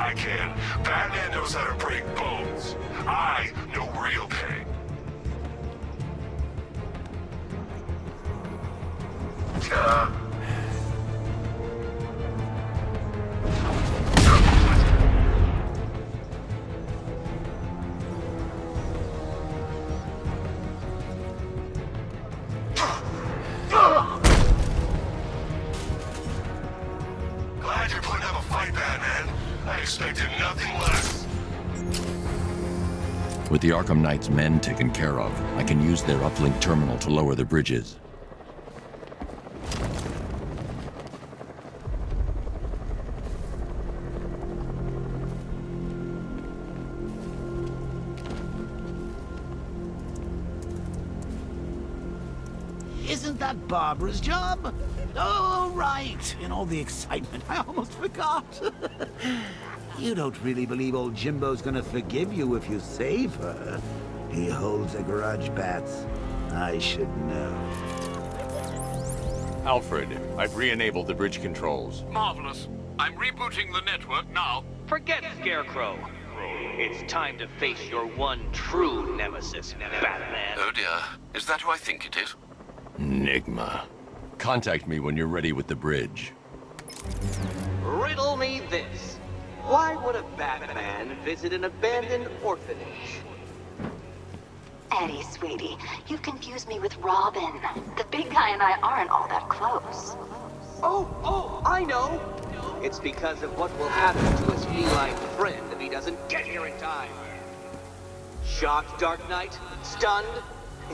I can. Batman knows how to break bones. I know real pain. Glad you're putting up a fight, Batman. I expected nothing less. With the Arkham Knight's men taken care of, I can use their uplink terminal to lower the bridges. Isn't that Barbara's job? Oh, right. In all the excitement, I almost forgot. You don't really believe old Jimbo's gonna forgive you if you save her. He holds a grudge, Bats. I should know. Alfred, I've re-enabled the bridge controls. Marvelous. I'm rebooting the network now. Forget Scarecrow. It's time to face your one true nemesis, Batman. Oh dear. Is that who I think it is? Enigma. Contact me when you're ready with the bridge. Riddle me this. Why would a Batman visit an abandoned orphanage? Eddie, sweetie, you confused me with Robin. The big guy and I aren't all that close. Oh, I know. It's because of what will happen to his feline friend if he doesn't get here in time. Shocked, Dark Knight? Stunned?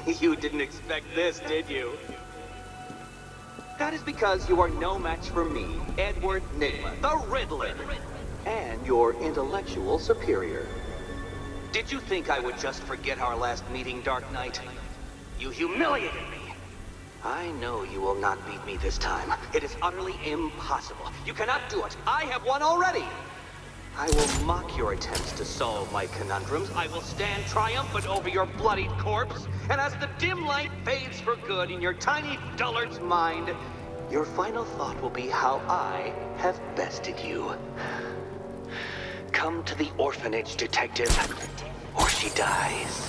You didn't expect this, did you? That is because you are no match for me, Edward Nigma, the Riddler, and your intellectual superior. Did you think I would just forget our last meeting, Dark Knight? You humiliated me. I know you will not beat me this time. It is utterly impossible. You cannot do it. I have won already. I will mock your attempts to solve my conundrums. I will stand triumphant over your bloodied corpse. And as the dim light fades for good in your tiny dullard's mind, your final thought will be how I have bested you. Come to the orphanage, detective, or she dies.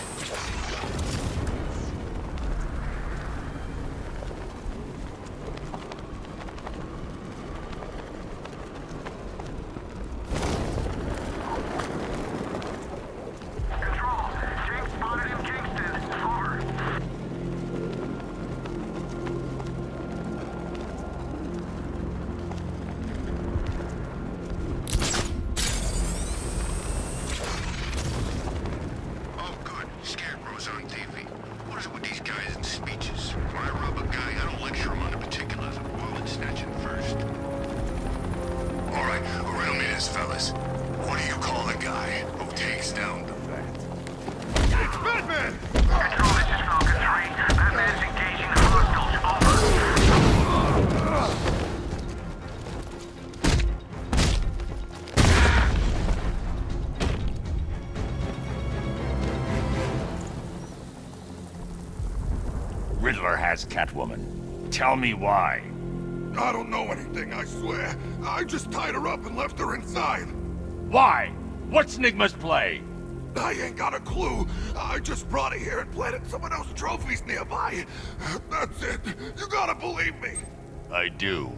Fellas, what do you call the guy who takes down the bat? It's Batman! Control, this is Falcon 3. Batman's engaging hostiles. Over. Riddler has Catwoman. Tell me why. I don't know anything, I swear. I just tied her up and left her inside. Why? What's Nigma's play? I ain't got a clue. I just brought her here and planted someone else's trophies nearby. That's it. You gotta believe me. I do.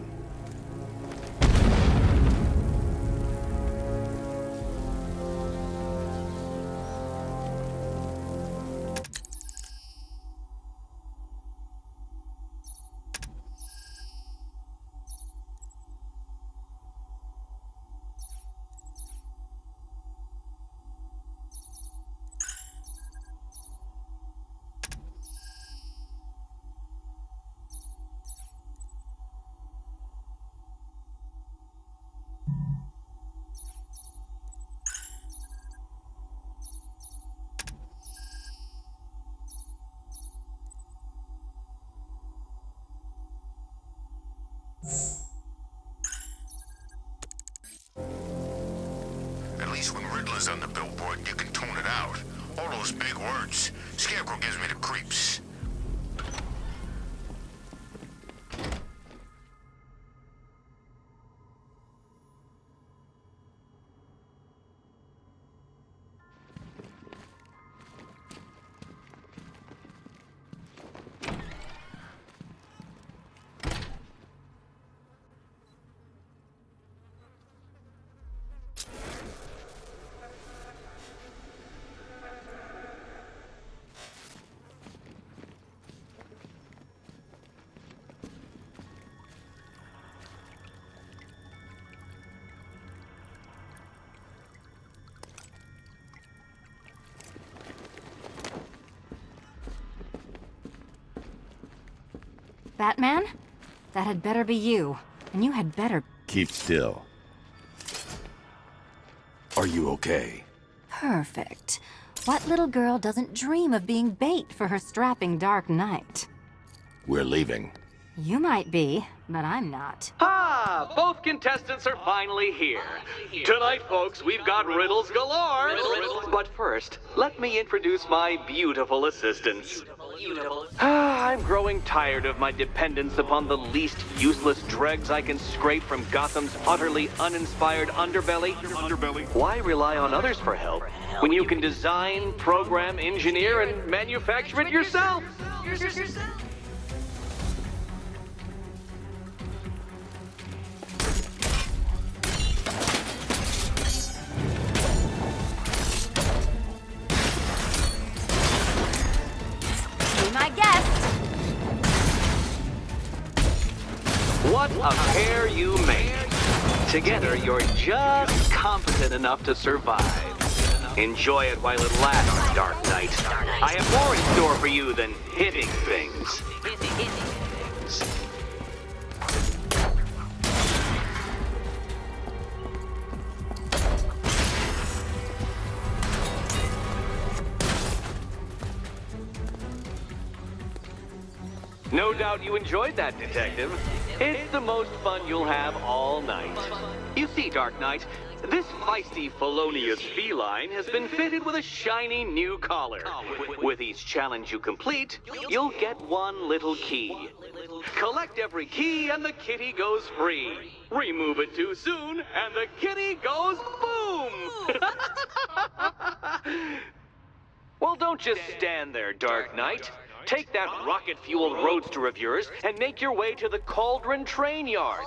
At least when Riddler's on the billboard, you can tone it out. All those big words. Scarecrow gives me the creeps. Batman? That had better be you. And you had better... Keep still. Are you okay? Perfect. What little girl doesn't dream of being bait for her strapping Dark Knight? We're leaving. You might be, but I'm not. Ah, both contestants are finally here. Tonight, folks, we've got riddles galore. But first, let me introduce my beautiful assistants. I'm growing tired of my dependence upon the least useless dregs I can scrape from Gotham's utterly uninspired underbelly. Why rely on others for help when you can design, program, engineer, and manufacture it yourself? My guest. What a pair you make. Together, you're just competent enough to survive. Enjoy it while it lasts, Dark Knight. I have more in store for you than hitting things. No doubt you enjoyed that, Detective. It's the most fun you'll have all night. You see, Dark Knight, this feisty, felonious feline has been fitted with a shiny new collar. With each challenge you complete, you'll get one little key. Collect every key and the kitty goes free. Remove it too soon and the kitty goes boom! Well, don't just stand there, Dark Knight. Take that rocket-fueled roadster of yours and make your way to the Cauldron Train Yard.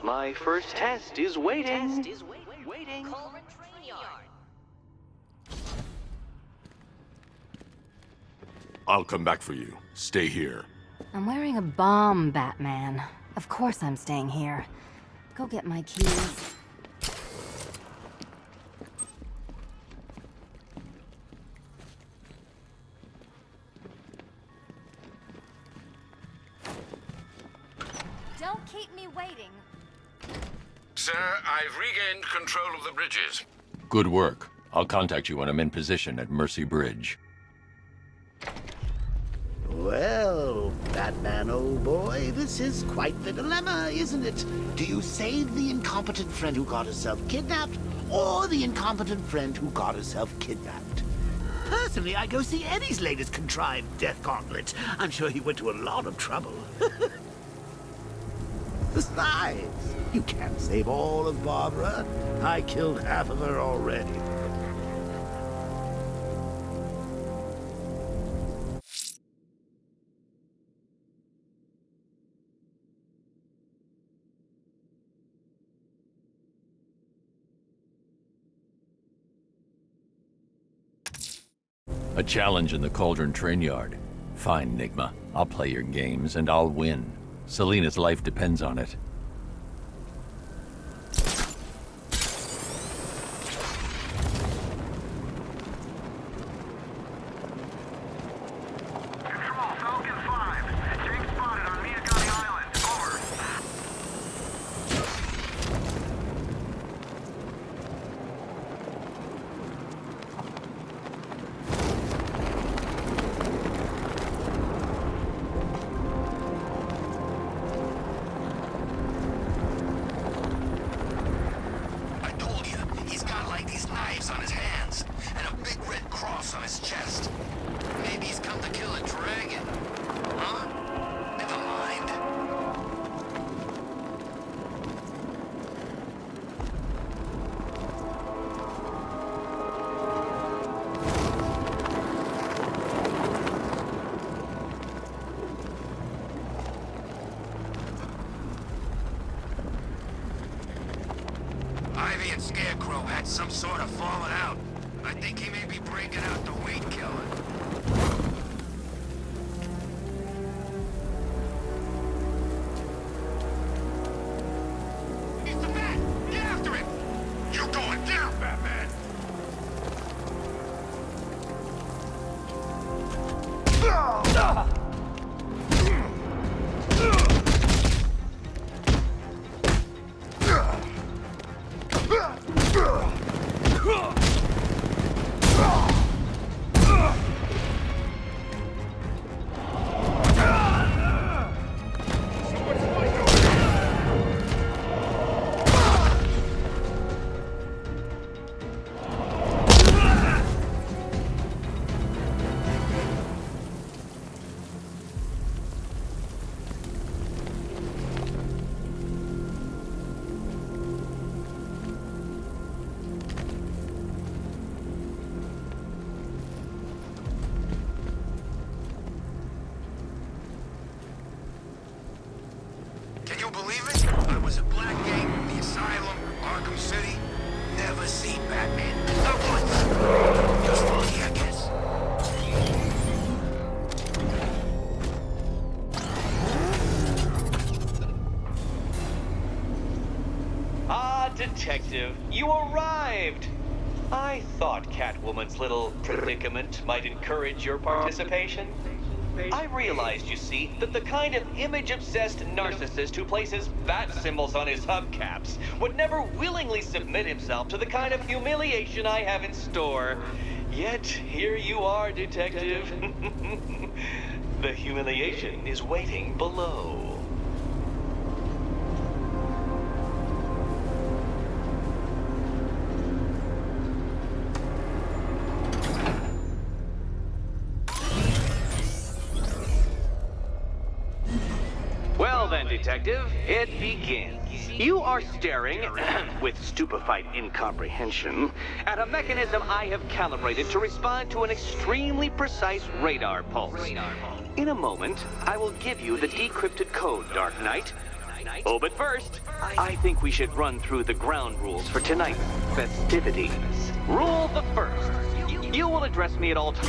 My first test is waiting. I'll come back for you. Stay here. I'm wearing a bomb, Batman. Of course I'm staying here. Go get my keys. Don't keep me waiting. Sir, I've regained control of the bridges. Good work. I'll contact you when I'm in position at Mercy Bridge. Well, Batman, old boy, this is quite the dilemma, isn't it? Do you save the incompetent friend who got herself kidnapped, or the incompetent friend who got herself kidnapped? Personally, I go see Eddie's latest contrived death gauntlet. I'm sure he went to a lot of trouble. Besides, you can't save all of Barbara. I killed half of her already. A challenge in the Cauldron Train Yard. Fine, Nigma. I'll play your games and I'll win. Selina's life depends on it. Control, Falcon 5. Jake spotted on Miyagani Island. Over. I told you, he's got like these knives on his hands, and a big red cross on his chest. Maybe he's come to kill a dragon. Huh? Never mind. Ivy and Scarecrow had some sort of falling out. I think he may be breaking out the weed killer. He's the bat! Get after him! You going down, Batman! Can you believe it? I was at Blackgate, the Asylum, Arkham City. Never seen Batman. Not once. Just lucky, I guess. Ah, Detective, you arrived! I thought Catwoman's little predicament might encourage your participation. I realized, you see, that the kind of image-obsessed narcissist who places bat symbols on his hubcaps would never willingly submit himself to the kind of humiliation I have in store. Yet, here you are, Detective. The humiliation is waiting below. Well then, Detective, it begins. You are staring, with stupefied incomprehension, at a mechanism I have calibrated to respond to an extremely precise radar pulse. In a moment, I will give you the decrypted code, Dark Knight. Oh, but first, I think we should run through the ground rules for tonight's festivities. Rule the first. You will address me at all times.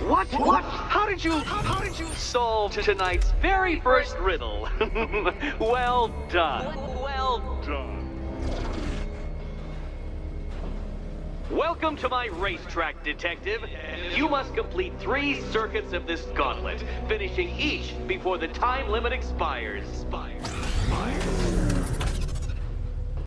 What? How did you solve tonight's very first riddle? Well done. Well done. Welcome to my racetrack, Detective. You must complete 3 circuits of this gauntlet, finishing each before the time limit expires.